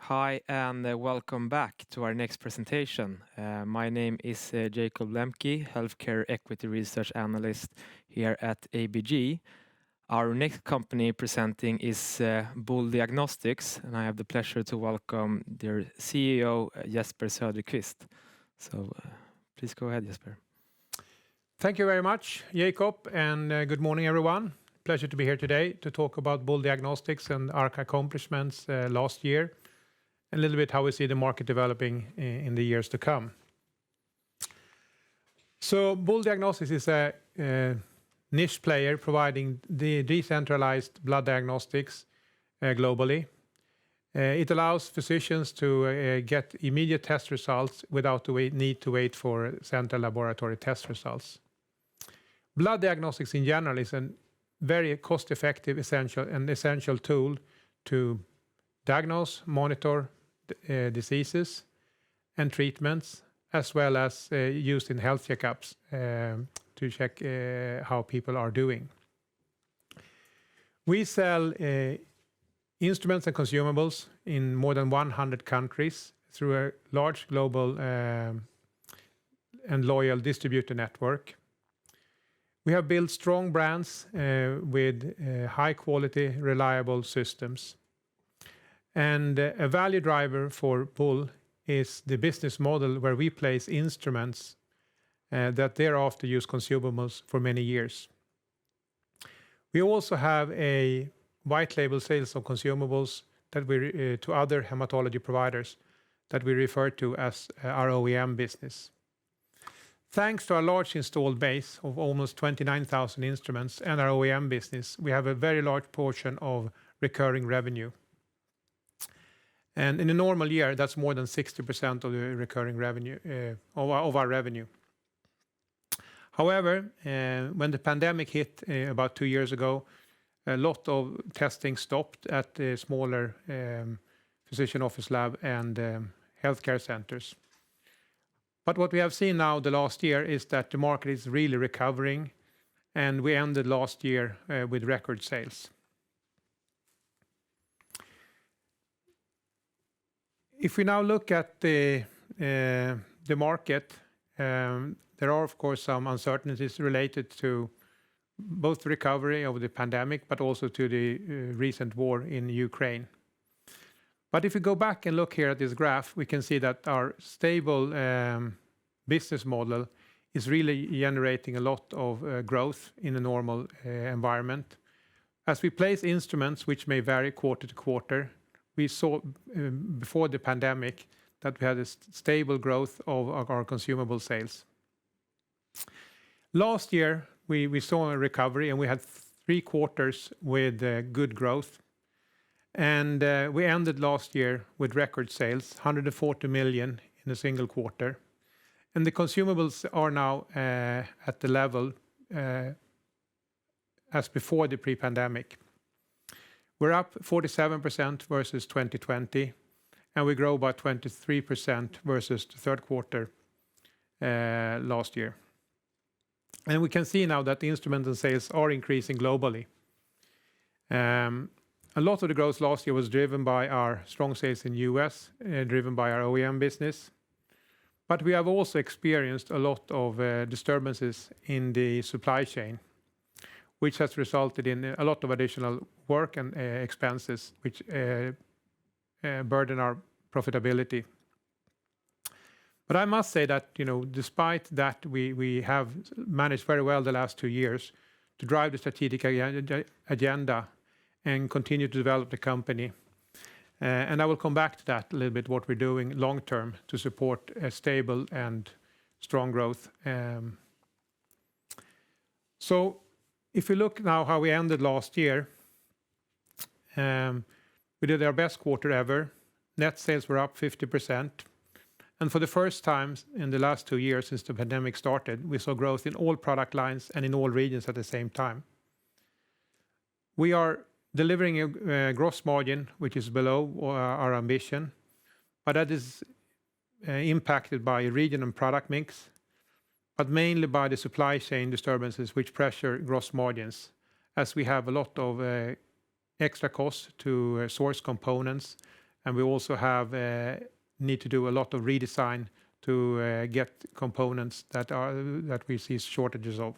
Hi, and welcome back to our next presentation. My name is Jacob Lemke, Healthcare Equity Research Analyst here at ABG. Our next company presenting is Boule Diagnostics, and I have the pleasure to welcome their CEO, Jesper Söderqvist. So please go ahead, Jesper. Thank you very much, Jacob, and good morning, everyone. Pleasure to be here today to talk about Boule Diagnostics and our accomplishments last year, and a little bit how we see the market developing in the years to come. So Boule Diagnostics is a niche player providing the decentralized blood diagnostics globally. It allows physicians to get immediate test results without the need to wait for central laboratory test results. Blood diagnostics in general is a very cost-effective, essential tool to diagnose, monitor diseases and treatments, as well as used in health checkups to check how people are doing. We sell instruments and consumables in more than 100 countries through a large global and loyal distributor network. We have built strong brands with high quality, reliable systems. And a value driver for Boule is the business model where we place instruments that thereafter use consumables for many years. We also have a white label sales of consumables that we to other hematology providers that we refer to as our Oem Business. Thanks to our large installed base of almost 29,000 instruments and our Oem Business, we have a very large portion of recurring revenue. And in a normal year, that's more than 60% of the recurring revenue of our revenue. However, when the pandemic hit about 2 years ago, a lot of testing stopped at the smaller physician office lab and healthcare centers. But what we have seen now the last year is that the market is really recovering, and we ended last year with record sales. If we now look at the market, there are of course some uncertainties related to both the recovery of the pandemic, but also to the recent war in Ukraine. But if we go back and look here at this graph, we can see that our stable business model is really generating a lot of growth in a normal environment. As we place instruments, which may vary quarter to quarter, we saw before the pandemic that we had a stable growth of our consumable sales. Last year, we saw a recovery, and we had 3 quarters with good growth. And we ended last year with record sales, 140 million in a single quarter. And the consumables are now at the level as before the pre-pandemic. We're up 47% versus 2020, and we grow by 23% versus the third quarter last year. And we can see now that the instrument and sales are increasing globally. A lot of the growth last year was driven by our strong sales in US, driven by our OEM business. But we have also experienced a lot of disturbances in the supply chain, which has resulted in a lot of additional work and expenses, which burden our profitability. But I must say that, despite that, we have managed very well the last 2 years to drive the strategic agenda and continue to develop the company. And I will come back to that a little bit, what we're doing long term to support a stable and strong growth. So if we look now how we ended last year, we did our best quarter ever. Net sales were up 50%. And for the first time in the last 2 years since the pandemic started, we saw growth in all product lines and in all regions at the same time. We are delivering a gross margin which is below our ambition, but that is impacted by region and product mix, but mainly by the supply chain disturbances which pressure gross margins, as we have a lot of extra costs to source components and we also have need to do a lot of redesign to get components that we see shortages of.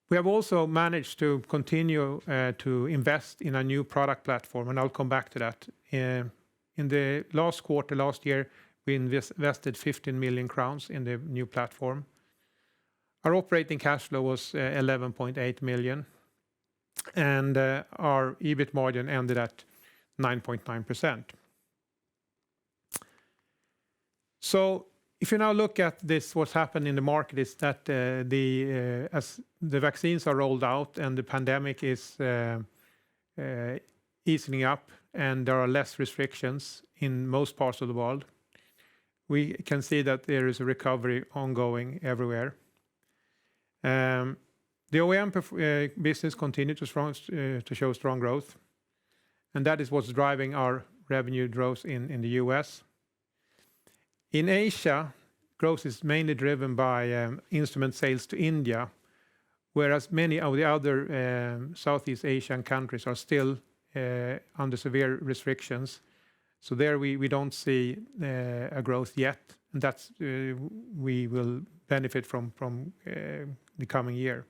We have also managed to continue to invest in a new product platform, and I'll come back to that. In the last quarter last year, we invested 15 million crowns in the new platform. Our operating cash flow was 11.8 million, and our EBIT margin ended at 9.9%. So if you now look at this, what's happened in the market is that as the vaccines are rolled out and the pandemic is easing up and there are less restrictions in most parts of the world, we can see that there is a recovery ongoing everywhere. The OEM business continued to show strong growth, and that is what's driving our revenue growth in the US. In Asia, growth is mainly driven by instrument sales to India, whereas many of the other Southeast Asian countries are still under severe restrictions. So there we don't see a growth yet, and that's we will benefit from the coming year.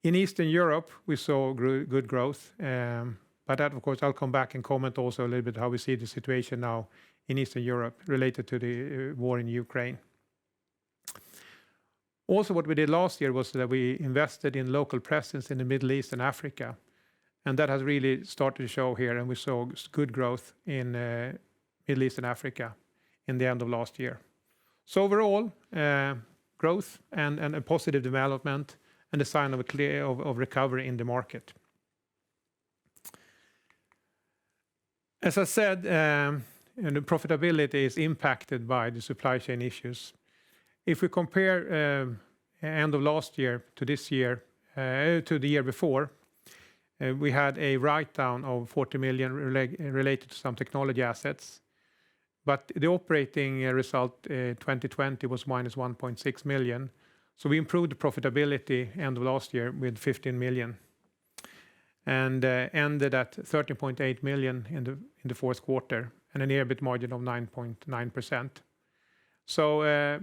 In Eastern Europe, we saw good growth, but that, of course, I'll come back and comment also a little bit how we see the situation now in Eastern Europe related to the war in Ukraine. Also, what we did last year was that we invested in local presence in the Middle East and Africa, and that has really started to show here, and we saw good growth in Middle East and Africa in the end of last year. So overall, growth and a positive development and a sign of a clear recovery in the market. As I said, and the profitability is impacted by the supply chain issues. If we compare end of last year to this year, to the year before, we had a write-down of 40 million related to some technology assets. But the operating result 2020 was minus 1.6 million. So we improved the profitability end of last year with 15 million. And ended at 13.8 million in the fourth quarter, and an EBIT margin of 9.9%. So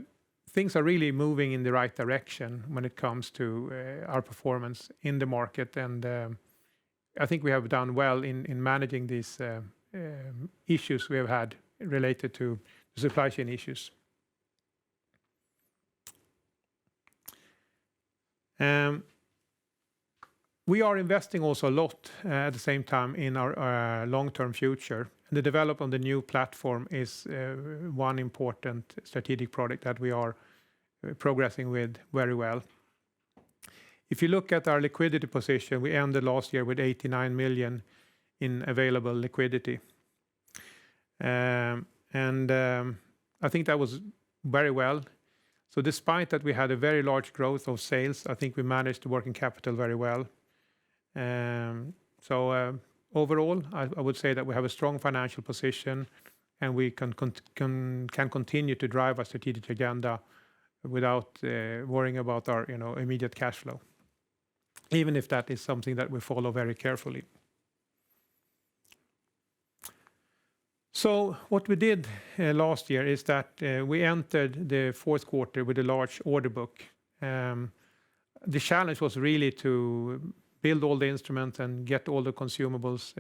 things are really moving in the right direction when it comes to our performance in the market, and I think we have done well in managing these issues we have had related to the supply chain issues. We are investing also a lot at the same time in our long-term future. The development of the new platform is one important strategic project that we are progressing with very well. If you look at our liquidity position, we ended last year with 89 million in available liquidity. I think that was very well. So despite that we had a very large growth of sales, I think we managed the working capital very well. Overall, I would say that we have a strong financial position, and we can continue to drive our strategic agenda without worrying about our immediate cash flow, even if that is something that we follow very carefully. So what we did last year is that we entered the fourth quarter with a large order book. The challenge was really to build all the instruments and get all the consumables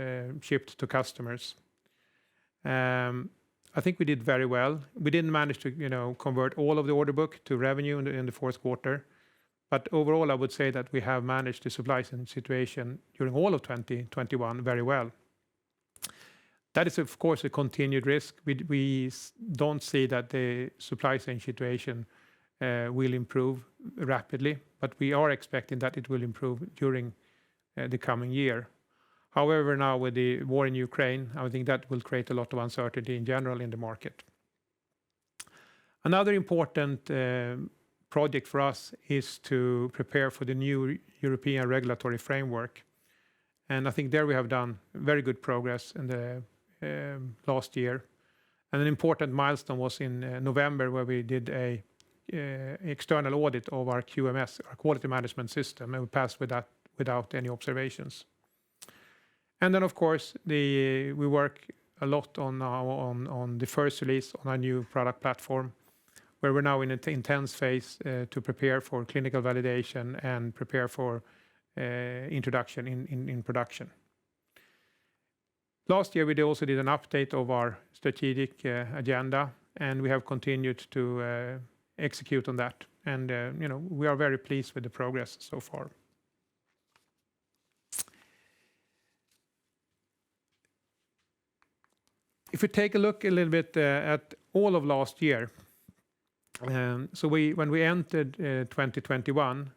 shipped to customers. I think we did very well. We didn't manage to convert all of the order book to revenue in the fourth quarter. But overall, I would say that we have managed the supply chain situation during all of 2021 very well. That is, of course, a continued risk. We don't see that the supply chain situation will improve rapidly, but we are expecting that it will improve during the coming year. However, now with the war in Ukraine, I think that will create a lot of uncertainty in general in the market. Another important project for us is to prepare for the new European regulatory framework. And I think there we have done very good progress in the last year. And an important milestone was in November, where we did a external audit of our QMS, our quality management system, and we passed with that without any observations. And then, of course, we work a lot on the first release on our new product platform, where we're now in an intense phase to prepare for clinical validation and prepare for introduction in production. Last year, we also did an update of our strategic agenda, and we have continued to execute on that. And we are very pleased with the progress so far. If we take a look a little bit at all of last year, so when we entered 2021,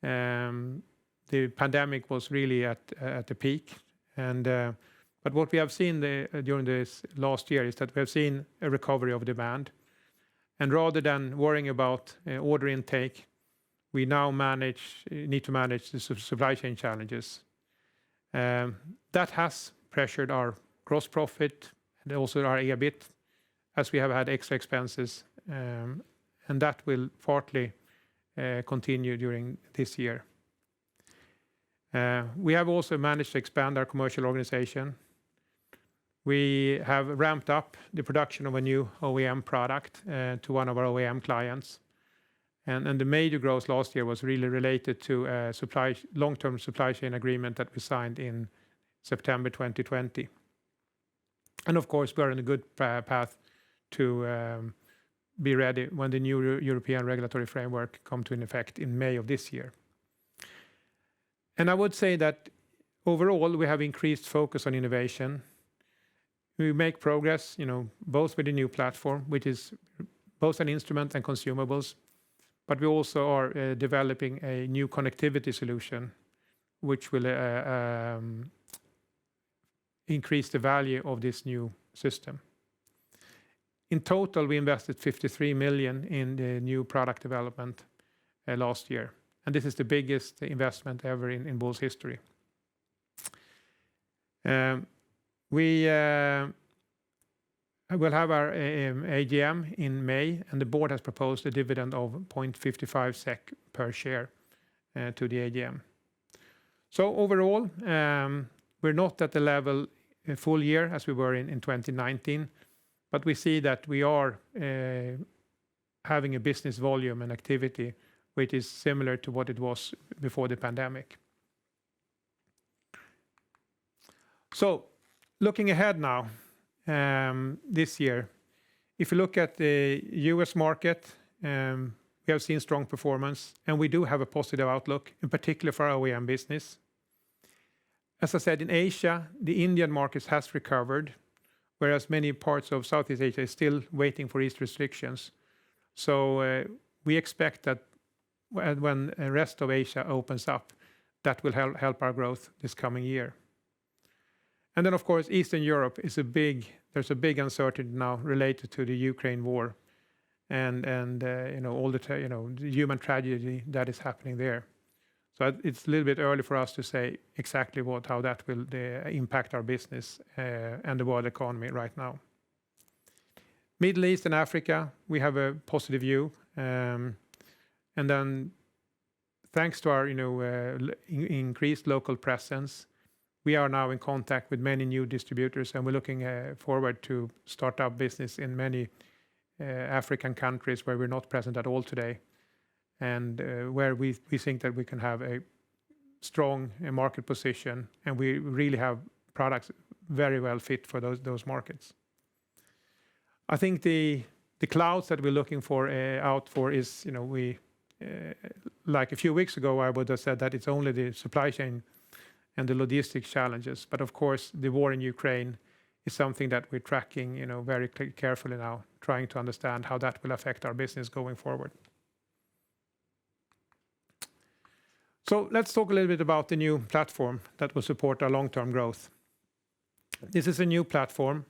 the pandemic was really at the peak. But what we have seen during this last year is that we have seen a recovery of demand. And rather than worrying about order intake, we now need to manage the supply chain challenges. That has pressured our gross profit and also our EBIT, as we have had extra expenses, and that will partly continue during this year. We have also managed to expand our commercial organization. We have ramped up the production of a new OEM product to one of our OEM clients. And the major growth last year was really related to a long-term supply chain agreement that we signed in September 2020. And of course, we're on a good path to be ready when the new European regulatory framework comes to effect in May of this year. And I would say that overall, we have increased focus on innovation. We make progress, both with the new platform, which is both an instrument and consumables, but we also are developing a new connectivity solution, which will increase the value of this new system. In total, we invested 53 million in the new product development last year. And this is the biggest investment ever in Boule's history. We will have our AGM in May, and the board has proposed a dividend of 0.55 SEK per share to the AGM. So overall, we're not at the level full year as we were in 2019, but we see that we are having a business volume and activity which is similar to what it was before the pandemic. So looking ahead now, this year, if you look at the US market, we have seen strong performance, and we do have a positive outlook, in particular for our OEM business. As I said, in Asia, the Indian market has recovered, whereas many parts of Southeast Asia is still waiting for these restrictions. So we expect that when the rest of Asia opens up, that will help our growth this coming year. And then, of course, Eastern Europe is there's a big uncertainty now related to the Ukraine war and all the human tragedy that is happening there. So it's a little bit early for us to say exactly how that will impact our business and the world economy right now. Middle East and Africa, we have a positive view. And then thanks to our increased local presence, we are now in contact with many new distributors, and we're looking forward to start up business in many African countries where we're not present at all today, and where we think that we can have a strong market position, and we really have products very well fit for those markets. I think the clouds that we're looking out for is, like a few weeks ago, I would have said that it's only the supply chain and the logistics challenges. But of course, the war in Ukraine is something that we're tracking, very carefully now, trying to understand how that will affect our business going forward. So let's talk a little bit about the new platform that will support our long-term growth. This is a new platform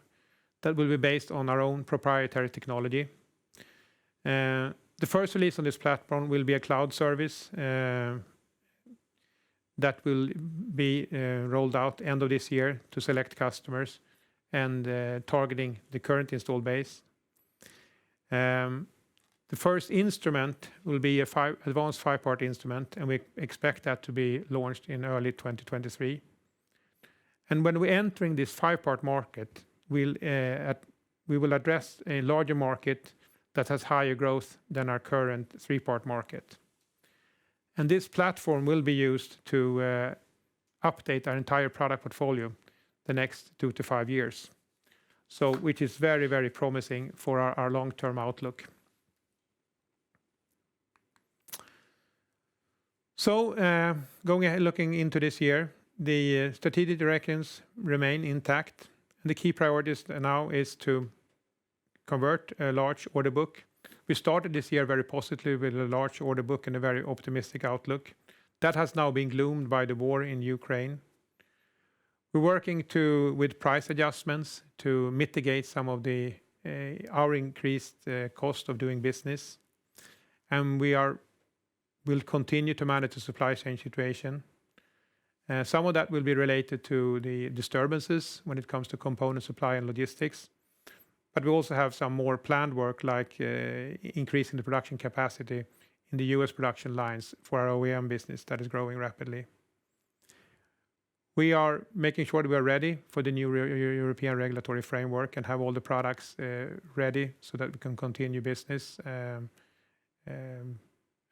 that will be based on our own proprietary technology. The first release on this platform will be a cloud service that will be rolled out end of this year to select customers and targeting the current install base. The first instrument will be an advanced 5-part instrument, and we expect that to be launched in early 2023. And when we're entering this 5-part market, we will address a larger market that has higher growth than our current 3-part market. And this platform will be used to update our entire product portfolio the next 2 to 5 years. So, which is very, very promising for our long-term outlook. So, going ahead, looking into this year, the strategic directions remain intact. And the key priorities now is to convert a large order book. We started this year very positively with a large order book and a very optimistic outlook. That has now been gloomed by the war in Ukraine. We're working with price adjustments to mitigate some of our increased cost of doing business. And we'll continue to manage the supply chain situation. Some of that will be related to the disturbances when it comes to component supply and logistics. But we also have some more planned work, like increasing the production capacity in the US production lines for our OEM business that is growing rapidly. We are making sure that we are ready for the new European regulatory framework and have all the products ready so that we can continue business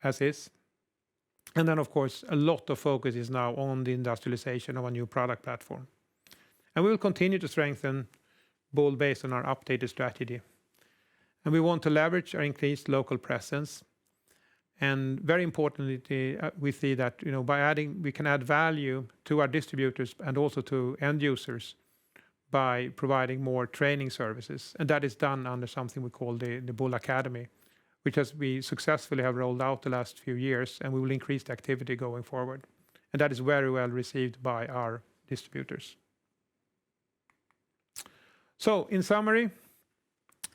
as is. And then, of course, a lot of focus is now on the industrialization of a new product platform. And we will continue to strengthen Boule based on our updated strategy. And we want to leverage our increased local presence. And very importantly, we see that by adding, we can add value to our distributors and also to end users by providing more training services. And that is done under something we call the Boule Academy, which we successfully have rolled out the last few years, and we will increase the activity going forward. And that is very well received by our distributors. So, in summary,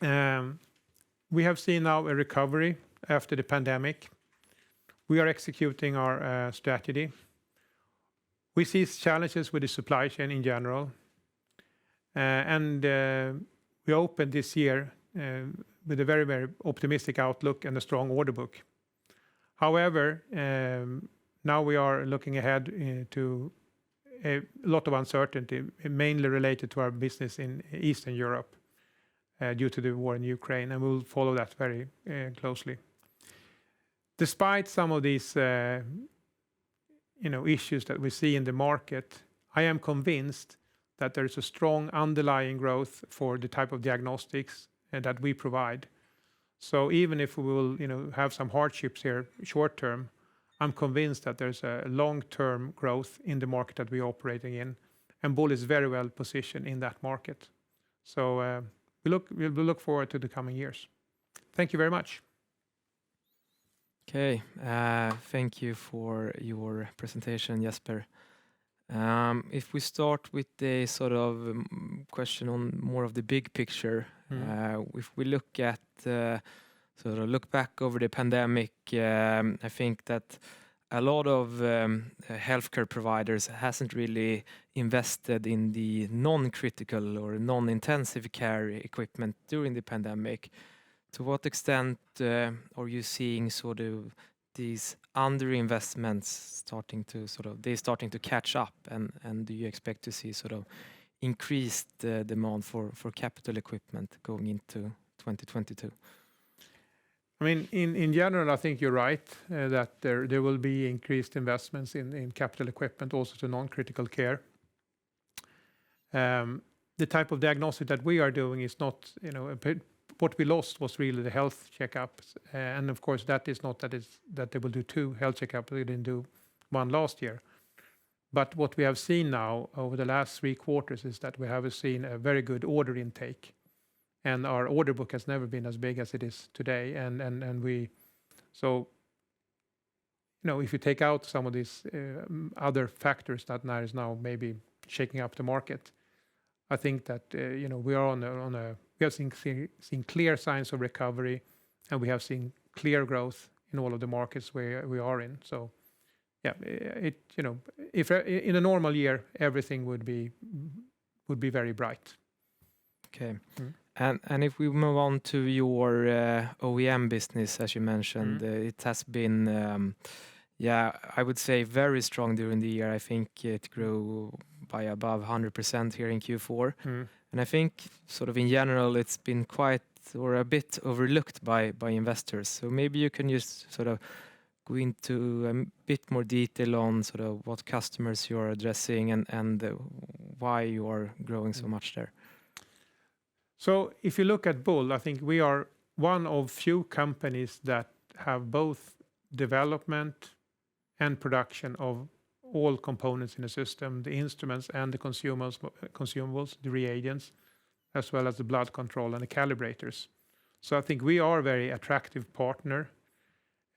we have seen now a recovery after the pandemic. We are executing our strategy. We see challenges with the supply chain in general. And we opened this year with a very, very optimistic outlook and a strong order book. However, now we are looking ahead to a lot of uncertainty, mainly related to our business in Eastern Europe due to the war in Ukraine, and we will follow that very closely. Despite some of these issues that we see in the market, I am convinced that there is a strong underlying growth for the type of diagnostics that we provide. So even if we will have some hardships here short term, I'm convinced that there's a long-term growth in the market that we're operating in, and Boule is very well positioned in that market. So we'll look forward to the coming years. Thank you very much. Okay, thank you for your presentation, Jesper. If we start with the sort of question on more of the big picture, if we look at look back over the pandemic, I think that a lot of healthcare providers hasn't really invested in the non-critical or non-intensive care equipment during the pandemic. To what extent are you seeing sort of these underinvestments starting to catch up, and do you expect to see sort of increased demand for capital equipment going into 2022? I mean, in general, I think you're right that there will be increased investments in capital equipment, also to non-critical care. The type of diagnostic that we are doing is not, what we lost was really the health checkups, and of course that is not that they will do 2 health checkups. They didn't do 1 last year. But what we have seen now over the last 3 quarters is that we have seen a very good order intake. And our order book has never been as big as it is today. If you take out some of these other factors that is now maybe shaking up the market, I think that we are we have seen clear signs of recovery, and we have seen clear growth in all of the markets where we are in. So, yeah, if in a normal year everything would be very bright. Okay. And if we move on to your OEM business, as you mentioned, it has been, I would say very strong during the year. I think it grew by above 100% here in Q4. Mm. And I think sort of in general, it's been quite or a bit overlooked by investors. So maybe you can just sort of go into a bit more detail on sort of what customers you're addressing and why you are growing so much there. So if you look at Boule, I think we are one of few companies that have both development and production of all components in the system, the instruments and the consumables, the reagents, as well as the blood control and the calibrators. So I think we are a very attractive partner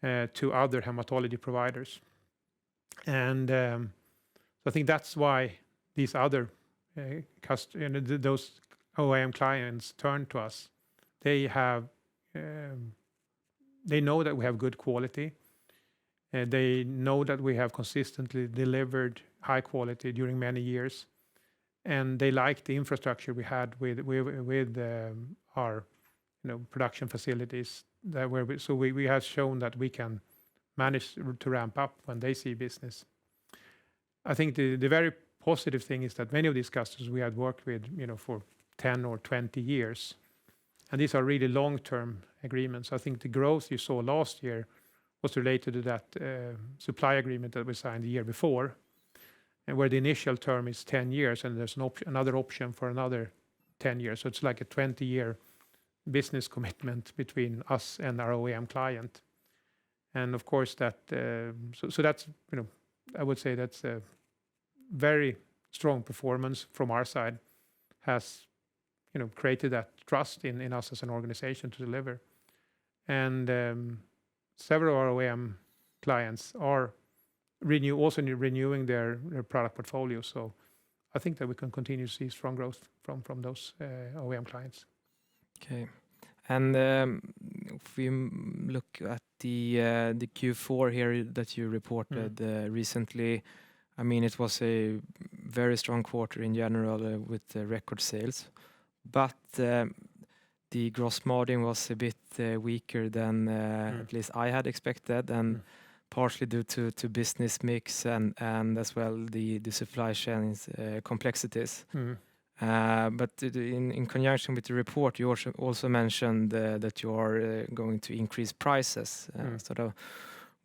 to other hematology providers. And so I think that's why these other those OEM clients turn to us. They have they know that we have good quality. They know that we have consistently delivered high quality during many years, and they like the infrastructure we had with our production facilities. We have shown that we can manage to ramp up when they see business. I think the very positive thing is that many of these customers we had worked with for 10 or 20 years, and these are really long-term agreements. I think the growth you saw last year was related to that supply agreement that we signed the year before, and where the initial term is 10 years and there's another option for another 10 years. So it's like a 20-year business commitment between us and our OEM client. And of course that so that's I would say that's a very strong performance from our side, has created that trust in us as an organization to deliver. And several of our OEM clients are renewing their product portfolio. So I think that we can continue to see strong growth from those OEM clients. Okay. And if we look at the Q4 here that you reported recently, I mean, it was a very strong quarter in general with record sales, but the gross margin was a bit weaker than at least I had expected, and partially due to business mix and as well the supply chains complexities. But in conjunction with the report, you also mentioned that you are going to increase prices. Sort of,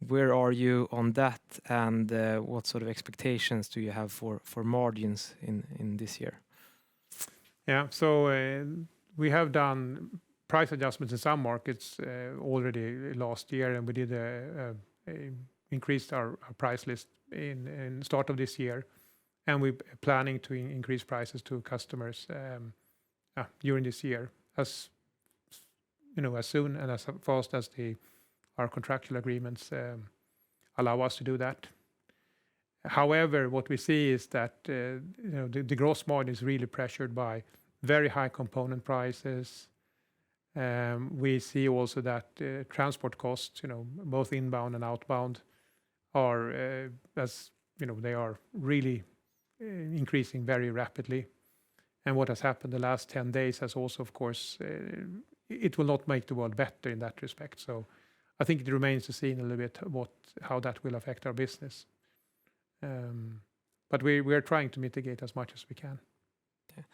where are you on that, and what sort of expectations do you have for margins in this year? Yeah, so we have done price adjustments in some markets already last year, and we did increased our price list in start of this year, and we're planning to increase prices to customers during this year, as soon and as fast as our contractual agreements allow us to do that. However, what we see is that the gross margin is really pressured by very high component prices. We see also that transport costs, both inbound and outbound, are they are really increasing very rapidly. And what has happened the last 10 days has also, of course, it will not make the world better in that respect. So I think it remains to see in a little bit how that will affect our business. But we are trying to mitigate as much as we can. Okay.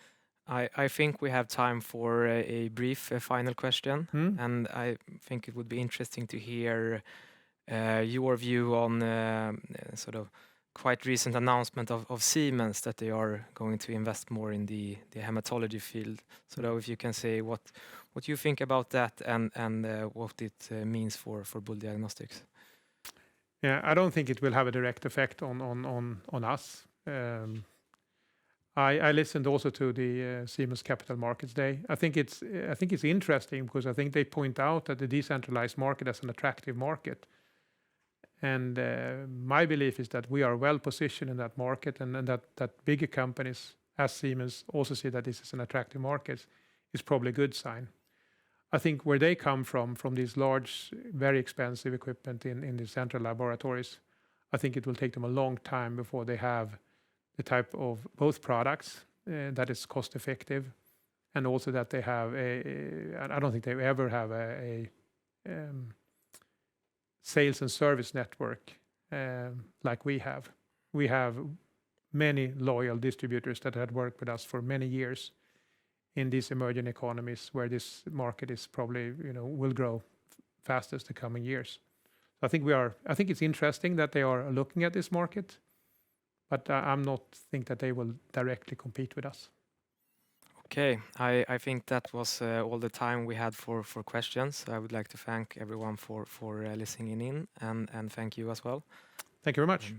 I think we have time for a brief final question, and I think it would be interesting to hear your view on sort of quite recent announcement of Siemens that they are going to invest more in the hematology field. So if you can say what you think about that and what it means for Boule Diagnostics. Yeah, I don't think it will have a direct effect on us. I listened also to the Siemens Capital Markets Day. I think it's interesting because I think they point out that the decentralized market is an attractive market. And my belief is that we are well positioned in that market, and that bigger companies as Siemens also see that this is an attractive market is probably a good sign. I think where they come from these large, very expensive equipment in the central laboratories, I think it will take them a long time before they have the type of both products that is cost effective, and also that they have I don't think they ever have a sales and service network like we have. We have many loyal distributors that had worked with us for many years in these emerging economies where this market is probably, will grow fastest the coming years. So I think it's interesting that they are looking at this market, but I'm not think that they will directly compete with us. Okay, I think that was all the time we had for questions. I would like to thank everyone for listening in and thank you as well. Thank you very much.